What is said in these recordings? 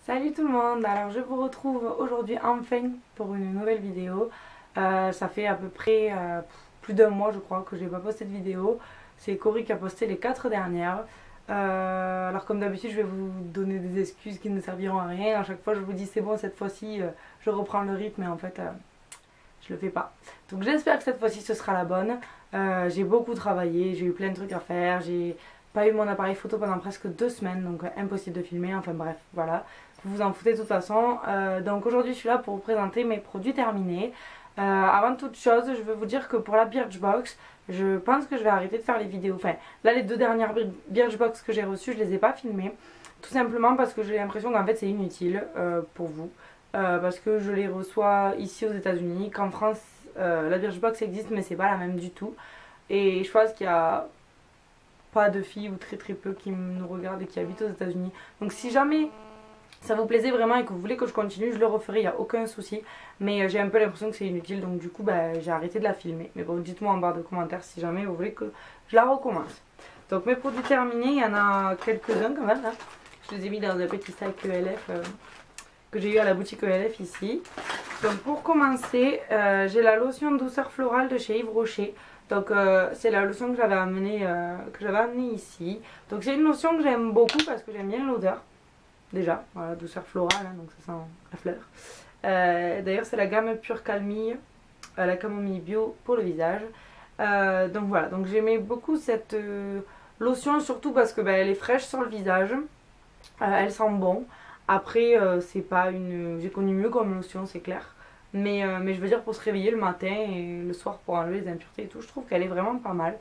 Salut tout le monde, alors je vous retrouve aujourd'hui enfin pour une nouvelle vidéo. Ça fait à peu près plus d'un mois je crois que je n'ai pas posté de vidéo. C'est Cory qui a posté les 4 dernières. Alors comme d'habitude je vais vous donner des excuses qui ne serviront à rien. À chaque fois je vous dis c'est bon, cette fois-ci je reprends le rythme, mais en fait je le fais pas. Donc j'espère que cette fois-ci ce sera la bonne. J'ai beaucoup travaillé, j'ai eu plein de trucs à faire, j'ai pas eu mon appareil photo pendant presque 2 semaines, donc impossible de filmer, enfin bref, voilà. Vous vous en foutez de toute façon. Donc aujourd'hui je suis là pour vous présenter mes produits terminés. Avant toute chose, je veux vous dire que pour la Birchbox, je pense que je vais arrêter de faire les vidéos. Enfin, là les 2 dernières Birchbox que j'ai reçues, je les ai pas filmées. Tout simplement parce que j'ai l'impression qu'en fait c'est inutile pour vous. Parce que je les reçois ici aux États-Unis, qu'en France la Birchbox existe mais c'est pas la même du tout. Et je pense qu'il y a pas de filles ou très peu qui nous regardent et qui habitent aux États-Unis. Donc si jamais ça vous plaisait vraiment et que vous voulez que je continue, je le referai, il n'y a aucun souci. Mais j'ai un peu l'impression que c'est inutile, donc du coup j'ai arrêté de la filmer. Mais bon, dites-moi en barre de commentaires si jamais vous voulez que je la recommence. Donc mes produits terminés, il y en a quelques-uns quand même. Hein. Je les ai mis dans un petit sac ELF que j'ai eu à la boutique ELF ici. Donc pour commencer, j'ai la lotion douceur florale de chez Yves Rocher. Donc c'est la lotion que j'avais amenée ici. Donc c'est une lotion que j'aime beaucoup parce que j'aime bien l'odeur. Déjà, voilà, douceur florale, hein, donc ça sent la fleur. D'ailleurs c'est la gamme Pure Calmille, la camomille bio pour le visage. Donc voilà, donc j'aimais beaucoup cette lotion, surtout parce que elle est fraîche sur le visage. Elle sent bon. Après c'est pas une... j'ai connu mieux comme lotion, c'est clair. Mais je veux dire, pour se réveiller le matin et le soir pour enlever les impuretés et tout, je trouve qu'elle est vraiment pas mal.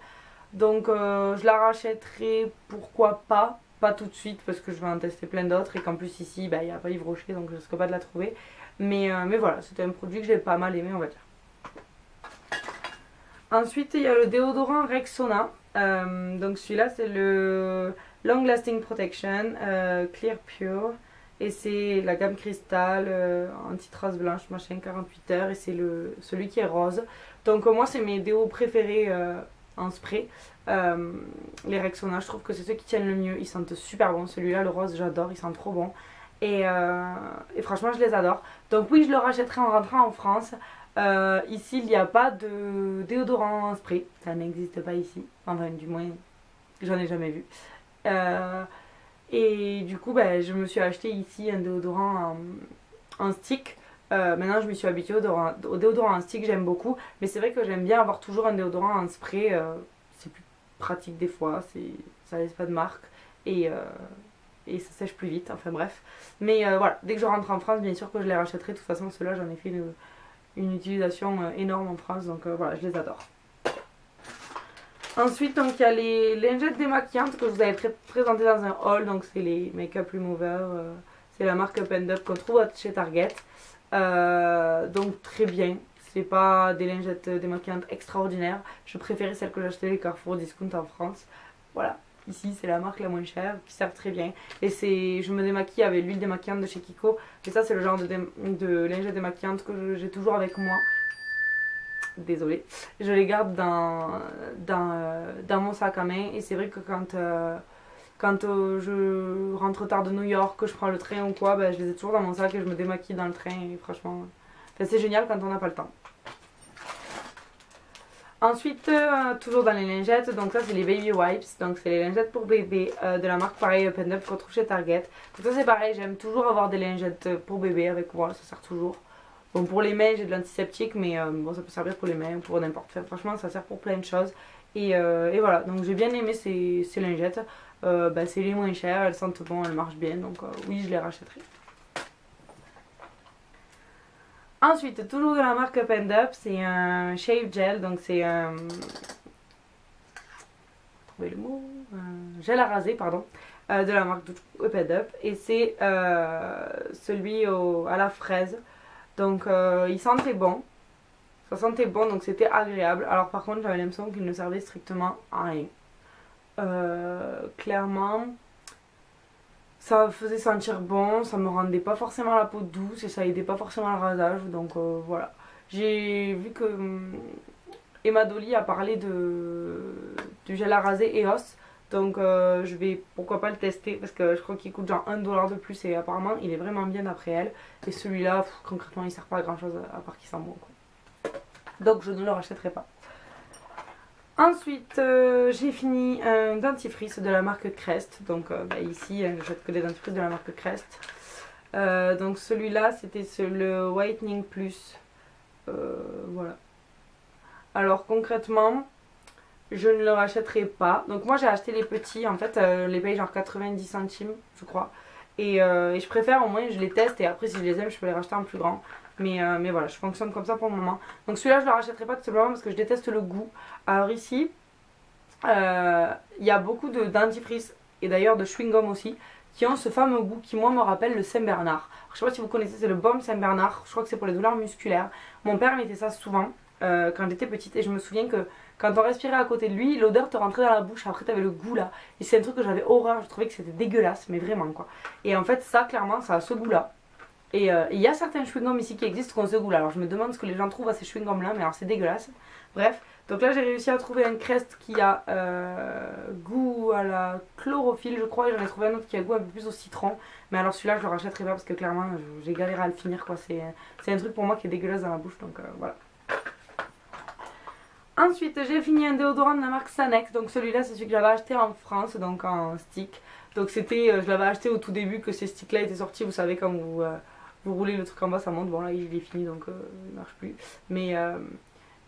Donc je la rachèterai, pourquoi pas. Pas tout de suite parce que je vais en tester plein d'autres et qu'en plus ici il n'y a pas Yves Rocher, donc je risque pas de la trouver. Mais voilà, c'était un produit que j'ai pas mal aimé, on va dire. Ensuite il y a le déodorant Rexona. Donc celui-là c'est le Long Lasting Protection Clear Pure. Et c'est la gamme cristal, anti-trace blanche, machin, 48 heures. Et c'est celui qui est rose. Donc moi c'est mes déos préférés en spray. Les Rexona, je trouve que c'est ceux qui tiennent le mieux. Ils sentent super bon. Celui-là, le rose, j'adore. Il sent trop bon. Et franchement, je les adore. Donc oui, je le rachèterai en rentrant en France. Ici, il n'y a pas de déodorant en spray. Ça n'existe pas ici. Enfin, du moins, j'en ai jamais vu. Et du coup, je me suis acheté ici un déodorant en stick. Maintenant, je me suis habituée au déodorant en stick, j'aime beaucoup. Mais c'est vrai que j'aime bien avoir toujours un déodorant en spray. C'est plus pratique des fois, ça laisse pas de marque et ça sèche plus vite, enfin bref. Mais voilà, dès que je rentre en France, bien sûr que je les rachèterai. De toute façon, ceux-là, j'en ai fait une utilisation énorme en France, donc voilà, je les adore. Ensuite, donc il y a les lingettes démaquillantes que je vous avais présentées dans un haul, donc c'est les Makeup Remover, c'est la marque Up and Up qu'on trouve chez Target. Donc très bien. C'est pas des lingettes démaquillantes extraordinaires. Je préférais celles que j'achetais les Carrefour Discount en France. Voilà, ici c'est la marque la moins chère qui sert très bien. Et je me démaquille avec l'huile démaquillante de chez Kiko. Et ça c'est le genre de lingette démaquillante que j'ai toujours avec moi. Désolée. Je les garde dans mon sac à main. Et c'est vrai que quand je rentre tard de New York, que je prends le train ou quoi, je les ai toujours dans mon sac et je me démaquille dans le train. Et franchement, c'est génial quand on n'a pas le temps. Ensuite, toujours dans les lingettes, donc ça c'est les baby wipes, donc c'est les lingettes pour bébé de la marque pareil Up and Up qu'on trouve chez Target. Donc ça c'est pareil, j'aime toujours avoir des lingettes pour bébé avec moi, ça sert toujours. Bon, pour les mains j'ai de l'antiseptique, mais bon, ça peut servir pour les mains ou pour n'importe. Enfin, franchement ça sert pour plein de choses. Et voilà, donc j'ai bien aimé ces lingettes. C'est les moins chères, elles sentent bon, elles marchent bien, donc oui je les rachèterai. Ensuite, toujours de la marque Up and Up, c'est un shave gel, donc c'est un... trouvez le mot, un gel à raser, pardon, de la marque Up and Up. Et c'est celui à la fraise, donc il sentait bon, ça sentait bon, donc c'était agréable. Alors par contre, j'avais l'impression qu'il ne servait strictement à rien. Clairement... ça faisait sentir bon, ça me rendait pas forcément la peau douce et ça aidait pas forcément le rasage, donc voilà. J'ai vu que Emma Dolly a parlé du gel à raser EOS, Donc je vais pourquoi pas le tester parce que je crois qu'il coûte genre 1$ de plus et apparemment il est vraiment bien d'après elle. Et celui-là, concrètement, il sert pas à grand chose à part qu'il sent bon, quoi. Donc je ne le rachèterai pas. Ensuite, j'ai fini un dentifrice de la marque Crest. Donc ici, j'achète que des dentifrices de la marque Crest. Donc celui-là, c'était le Whitening Plus. Voilà. Alors concrètement, je ne le rachèterai pas. Donc moi j'ai acheté les petits. En fait, les paye genre 90 centimes, je crois. Et je préfère au moins, je les teste et après si je les aime, je peux les racheter en plus grand. Mais voilà, je fonctionne comme ça pour le moment. Donc celui-là, je ne le rachèterai pas tout simplement parce que je déteste le goût. Alors ici, il y a beaucoup de dentifrices et d'ailleurs de chewing-gum aussi qui ont ce fameux goût qui moi me rappelle le Saint-Bernard. Je sais pas si vous connaissez, c'est le baume Saint-Bernard. Je crois que c'est pour les douleurs musculaires. Mon père mettait ça souvent quand j'étais petite et je me souviens que quand on respirait à côté de lui, l'odeur te rentrait dans la bouche, après t'avais le goût là. Et c'est un truc que j'avais horreur, je trouvais que c'était dégueulasse, mais vraiment quoi. Et en fait ça clairement ça a ce goût là. Et il y a certains chewing-gums ici qui existent qui ont ce goût là. Alors je me demande ce que les gens trouvent à ces chewing-gums là, mais alors c'est dégueulasse. Bref, donc là j'ai réussi à trouver un Crest qui a goût à la chlorophylle je crois. Et j'en ai trouvé un autre qui a goût un peu plus au citron. Mais alors celui-là je le rachèterai pas parce que clairement j'ai galéré à le finir quoi. C'est un truc pour moi qui est dégueulasse dans la bouche donc voilà. Ensuite j'ai fini un déodorant de la marque Sanex. Donc celui-là c'est celui que j'avais acheté en France, donc en stick. Donc c'était, je l'avais acheté au tout début que ces sticks là étaient sortis. Vous savez quand vous roulez le truc en bas ça monte. Bon là il est fini donc il marche plus.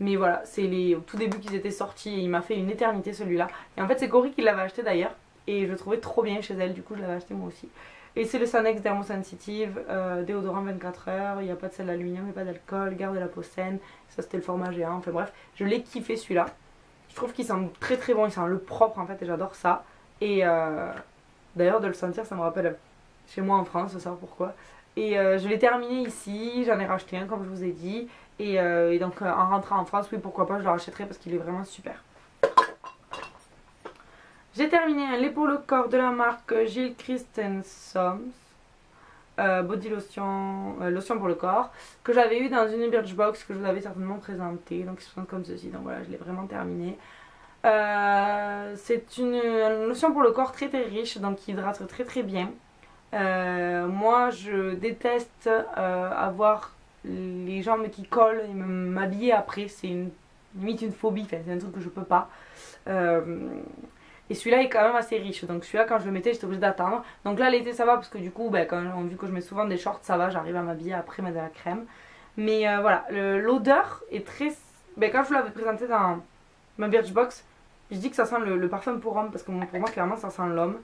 Mais voilà, c'est au tout début qu'ils étaient sortis et il m'a fait une éternité celui-là. Et en fait c'est Cory qui l'avait acheté d'ailleurs. Et je le trouvais trop bien chez elle, du coup je l'avais acheté moi aussi. Et c'est le Sanex Dermosensitive, déodorant 24 heures, il n'y a pas de sel d'aluminium, il n'y a pas d'alcool, garde la peau saine. Ça c'était le format géant, enfin bref, je l'ai kiffé celui-là. Je trouve qu'il sent très très bon, il sent le propre en fait et j'adore ça. Et d'ailleurs de le sentir ça me rappelle chez moi en France, je sais pas pourquoi. Et je l'ai terminé ici, j'en ai racheté un comme je vous ai dit. Et donc en rentrant en France, oui pourquoi pas je le rachèterai parce qu'il est vraiment super. J'ai terminé un lait pour le corps de la marque Gilles Christensen. Body lotion, lotion pour le corps, que j'avais eu dans une Birchbox que je vous avais certainement présenté. Donc ils sont comme ceci, donc voilà je l'ai vraiment terminé. C'est une lotion pour le corps très très riche, donc qui hydrate très très bien. Moi je déteste avoir les jambes qui collent et m'habiller après, c'est limite une phobie, enfin, c'est un truc que je peux pas. Et celui-là est quand même assez riche, donc celui-là quand je le mettais j'étais obligée d'attendre. Donc là l'été ça va parce que du coup vu que je mets souvent des shorts ça va, j'arrive à m'habiller après mettre de la crème. Mais voilà, l'odeur est très... quand je vous l'avais présenté dans ma Birchbox, je dis que ça sent le parfum pour homme parce que pour moi clairement ça sent l'homme.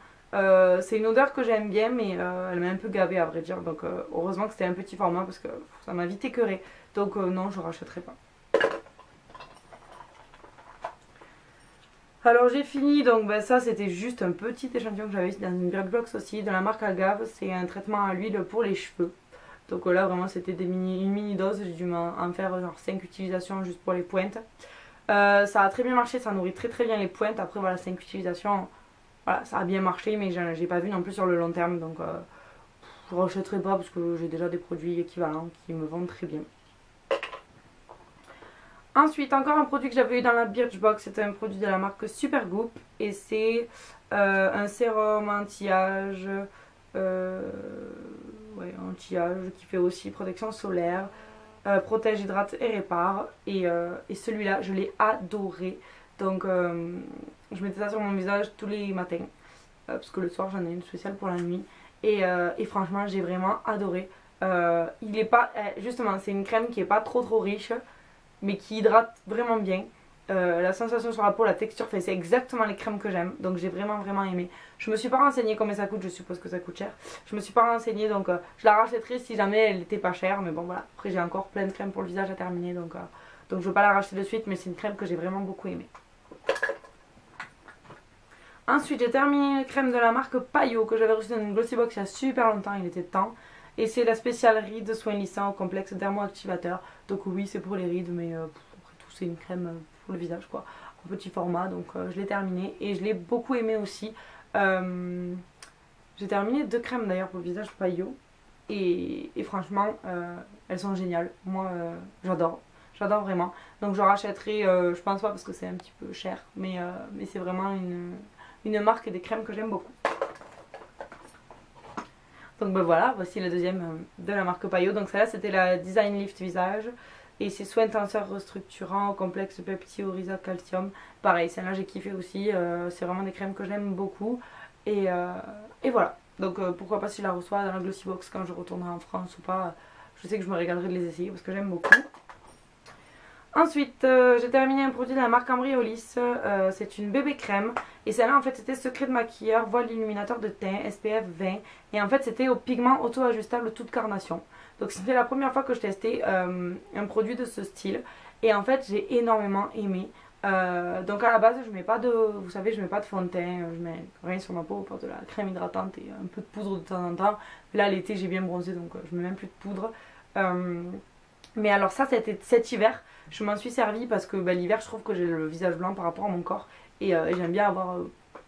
C'est une odeur que j'aime bien mais elle m'a un peu gavée à vrai dire, donc heureusement que c'était un petit format parce que ça m'a vite écœuré. Donc non je rachèterai pas. Alors j'ai fini, donc ça c'était juste un petit échantillon que j'avais dans une Birchbox aussi, de la marque Agave, c'est un traitement à l'huile pour les cheveux. Donc là vraiment c'était une mini dose, j'ai dû en faire genre 5 utilisations juste pour les pointes. Ça a très bien marché, ça nourrit très très bien les pointes, après voilà 5 utilisations, voilà ça a bien marché mais j'ai pas vu non plus sur le long terme donc je rachèterai pas parce que j'ai déjà des produits équivalents qui me vendent très bien. Ensuite, encore un produit que j'avais eu dans la Birchbox, c'était un produit de la marque Supergoop et c'est un sérum anti-âge qui fait aussi protection solaire, protège, hydrate et répare. Et celui-là, je l'ai adoré. Donc, je mettais ça sur mon visage tous les matins parce que le soir, j'en ai une spéciale pour la nuit. Et franchement, j'ai vraiment adoré. Il est pas, justement, c'est une crème qui est pas trop riche mais qui hydrate vraiment bien. La sensation sur la peau, la texture, c'est exactement les crèmes que j'aime. Donc j'ai vraiment vraiment aimé. Je me suis pas renseignée combien ça coûte, je suppose que ça coûte cher. Je me suis pas renseignée donc je la rachèterai si jamais elle était pas chère. Mais bon voilà, après j'ai encore plein de crèmes pour le visage à terminer. Donc je vais pas la racheter de suite, mais c'est une crème que j'ai vraiment beaucoup aimée. Ensuite j'ai terminé une crème de la marque Payot que j'avais reçue dans une glossy box il y a super longtemps, il était temps. Et c'est la spéciale rides soin lissant au complexe dermoactivateur. Donc oui c'est pour les rides mais après tout c'est une crème pour le visage quoi. En petit format donc je l'ai terminé et je l'ai beaucoup aimé aussi. J'ai terminé 2 crèmes d'ailleurs pour le visage Payot. Et franchement elles sont géniales. Moi j'adore. J'adore vraiment. Donc je rachèterai, je pense pas parce que c'est un petit peu cher. Mais c'est vraiment une une marque et des crèmes que j'aime beaucoup. Donc ben voilà, voici la deuxième de la marque Payo. Donc celle-là c'était la Design Lift Visage. Et c'est soin tenseur restructurant, complexe pepti, orisa, calcium. Pareil, celle-là j'ai kiffé aussi. C'est vraiment des crèmes que j'aime beaucoup. Et voilà. Donc pourquoi pas si je la reçois dans la Glossy Box quand je retournerai en France ou pas. Je sais que je me régalerai de les essayer parce que j'aime beaucoup. Ensuite, j'ai terminé un produit de la marque Ambriolis, c'est une bébé crème. Et celle-là en fait c'était secret de maquilleur, voile illuminateur de teint, SPF 20. Et en fait c'était au pigment auto-ajustable toute carnation. Donc c'était la première fois que je testais un produit de ce style. Et en fait j'ai énormément aimé. Donc à la base je mets pas de, vous savez, je mets pas de fond de teint, je mets rien sur ma peau, à part de la crème hydratante et un peu de poudre de temps en temps. Là l'été j'ai bien bronzé donc je mets même plus de poudre. Mais alors ça c'était cet hiver, je m'en suis servi parce que l'hiver je trouve que j'ai le visage blanc par rapport à mon corps. Et j'aime bien avoir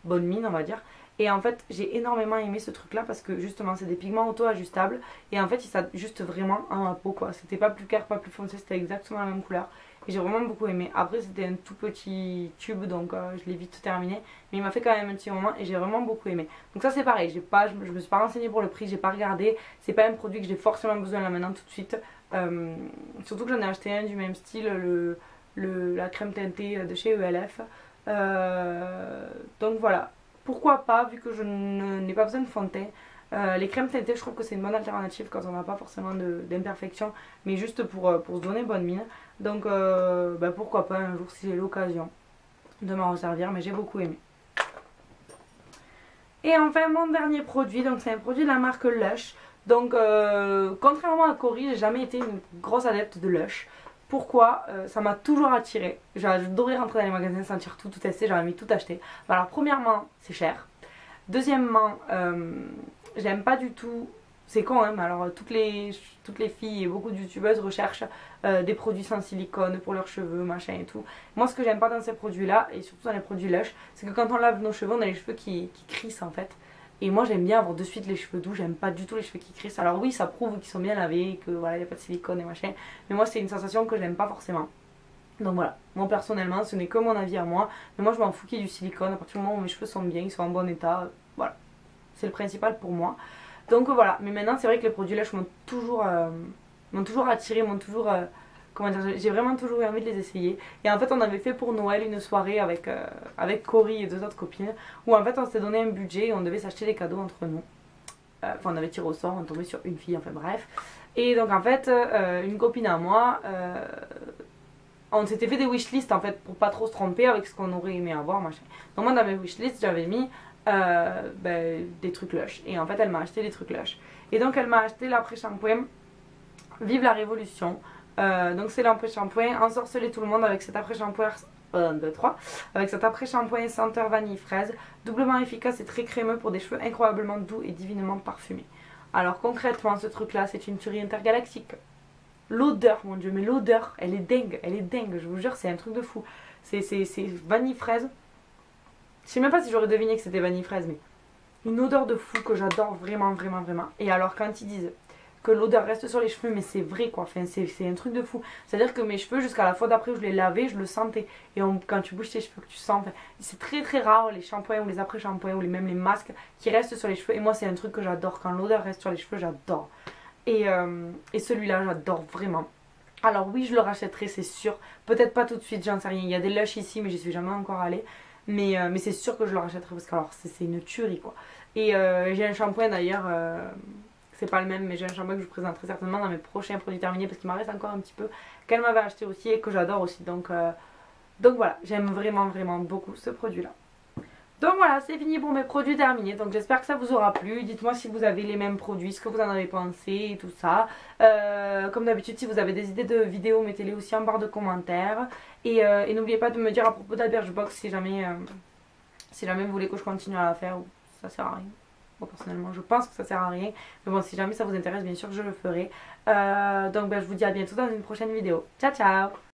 bonne mine on va dire. Et en fait j'ai énormément aimé ce truc là parce que justement c'est des pigments auto-ajustables. Et en fait il s'ajuste vraiment à ma peau quoi. C'était pas plus clair, pas plus foncé, c'était exactement la même couleur. Et j'ai vraiment beaucoup aimé. Après c'était un tout petit tube donc je l'ai vite terminé. Mais il m'a fait quand même un petit moment et j'ai vraiment beaucoup aimé. Donc ça c'est pareil, je me suis pas renseignée pour le prix, j'ai pas regardé. C'est pas un produit que j'ai forcément besoin là maintenant tout de suite. Surtout que j'en ai acheté un du même style, la crème teintée de chez ELF. Donc voilà, pourquoi pas vu que je n'ai pas besoin de fond de teint. Les crèmes teintées je trouve que c'est une bonne alternative quand on n'a pas forcément d'imperfection, mais juste pour se donner bonne mine. Donc pourquoi pas un jour si j'ai l'occasion de m'en resservir, mais j'ai beaucoup aimé. Et enfin mon dernier produit, donc c'est un produit de la marque Lush. Donc contrairement à Cory, j'ai jamais été une grosse adepte de Lush. Pourquoi? Ça m'a toujours attiré. J'adorais rentrer dans les magasins, sentir tout tester, j'avais envie de tout acheter. Alors premièrement, c'est cher. Deuxièmement, j'aime pas du tout. C'est con hein, mais alors toutes les filles et beaucoup de youtubeuses recherchent des produits sans silicone pour leurs cheveux, machin et tout. Moi ce que j'aime pas dans ces produits là, et surtout dans les produits Lush, c'est que quand on lave nos cheveux, on a les cheveux qui crissent en fait. Et moi j'aime bien avoir de suite les cheveux doux, j'aime pas du tout les cheveux qui crissent. Alors oui ça prouve qu'ils sont bien lavés, que voilà il n'y a pas de silicone et machin. Mais moi c'est une sensation que j'aime pas forcément. Donc voilà, moi personnellement ce n'est que mon avis à moi. Mais moi je m'en fous qu'il y ait du silicone, à partir du moment où mes cheveux sont bien, ils sont en bon état. Voilà, c'est le principal pour moi. Donc voilà, mais maintenant c'est vrai que les produits là m'ont toujours attiré, comment dire, j'ai vraiment toujours eu envie de les essayer. Et en fait on avait fait pour Noël une soirée avec Cory et deux autres copines, où en fait on s'était donné un budget et on devait s'acheter des cadeaux entre nous. Enfin on avait tiré au sort, on tombait sur une fille, enfin bref. Et donc en fait une copine à moi, on s'était fait des wishlists en fait pour pas trop se tromper avec ce qu'on aurait aimé avoir machin. Donc moi dans mes wishlists j'avais mis des trucs Lush. Et en fait elle m'a acheté des trucs Lush. Et donc elle m'a acheté l'après-shampoing Vive la Révolution. Donc c'est l'après-shampoing ensorceler tout le monde avec cet après-shampoing 1, 2, 3 avec cet après-shampoing senteur vanille fraise, doublement efficace et très crémeux pour des cheveux incroyablement doux et divinement parfumés. Alors concrètement ce truc là c'est une tuerie intergalactique. L'odeur mon dieu, mais l'odeur elle est dingue, je vous jure c'est un truc de fou. C'est vanille fraise. Je sais même pas si j'aurais deviné que c'était vanille fraise, mais une odeur de fou que j'adore vraiment. Et alors quand ils disent que l'odeur reste sur les cheveux, mais c'est vrai quoi, enfin, c'est un truc de fou. C'est à dire que mes cheveux jusqu'à la fois d'après où je les lavais, je le sentais. Et quand tu bouges tes cheveux que tu sens, enfin, c'est très rare les shampoings ou les après-shampoings ou même les masques qui restent sur les cheveux. Et moi c'est un truc que j'adore, quand l'odeur reste sur les cheveux j'adore. Et celui-là j'adore vraiment. Alors oui je le rachèterai c'est sûr, peut-être pas tout de suite, j'en sais rien. Il y a des Lush ici mais j'y suis jamais encore allée. Mais c'est sûr que je le rachèterai parce que alors c'est une tuerie quoi. Et j'ai un shampoing d'ailleurs, c'est pas le même mais j'ai un shampoing que je vous présenterai certainement dans mes prochains produits terminés parce qu'il m'en reste encore un petit peu, qu'elle m'avait acheté aussi et que j'adore aussi. Donc voilà, j'aime vraiment beaucoup ce produit là. Donc voilà, c'est fini pour mes produits terminés. Donc j'espère que ça vous aura plu. Dites-moi si vous avez les mêmes produits, ce que vous en avez pensé et tout ça. Comme d'habitude, si vous avez des idées de vidéos, mettez-les aussi en barre de commentaires. Et n'oubliez pas de me dire à propos de la Birchbox si jamais vous voulez que je continue à la faire ou ça sert à rien. Moi personnellement je pense que ça sert à rien. Mais bon si jamais ça vous intéresse bien sûr je le ferai. Donc je vous dis à bientôt dans une prochaine vidéo. Ciao ciao.